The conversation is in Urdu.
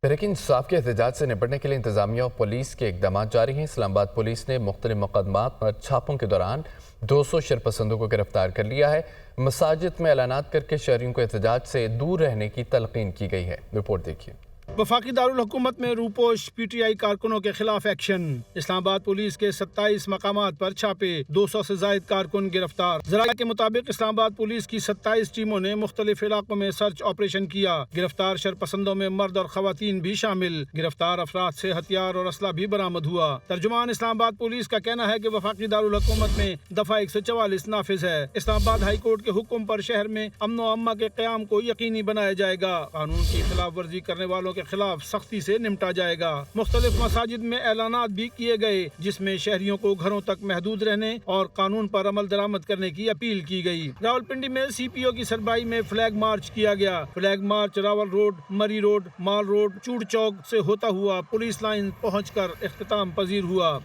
تحریک انصاف کے احتجاج سے نپٹنے کے لیے انتظامیہ اور پولیس کے اقدامات جاری ہیں۔ اسلام آباد پولیس نے مختلف مقدمات پر چھاپوں کے دوران 200 شرپسندوں کو گرفتار کر لیا ہے۔ مساجد میں اعلانات کر کے شہریوں کو احتجاج سے دور رہنے کی تلقین کی گئی ہے۔ رپورٹ دیکھیے۔ وفاقی دارالحکومت میں روپوش پی ٹی آئی کارکنوں کے خلاف ایکشن۔ اسلام آباد پولیس کے 27 مقامات پر چھاپے، 200 سے زائد کارکن گرفتار۔ ذرائع کے مطابق اسلام آباد پولیس کی 27 ٹیموں نے مختلف علاقوں میں سرچ آپریشن کیا۔ گرفتار شرپسندوں میں مرد اور خواتین بھی شامل۔ گرفتار افراد سے ہتھیار اور اسلحہ بھی برآمد ہوا۔ ترجمان اسلام آباد پولیس کا کہنا ہے کہ وفاقی دارالحکومت میں دفعہ 144 نافذ ہے۔ اسلام آباد ہائی کورٹ کے حکم پر شہر میں امن و امان کے قیام کو یقینی بنایا جائے گا۔ قانون کی خلاف ورزی کرنے والوں کے خلاف سختی سے نمٹا جائے گا۔ مختلف مساجد میں اعلانات بھی کیے گئے جس میں شہریوں کو گھروں تک محدود رہنے اور قانون پر عمل درآمد کرنے کی اپیل کی گئی۔ راولپنڈی میں سی پی او کی سربراہی میں فلیگ مارچ کیا گیا۔ فلیگ مارچ راول روڈ، مری روڈ، مال روڈ، چوڑ چوک سے ہوتا ہوا پولیس لائن پہنچ کر اختتام پذیر ہوا۔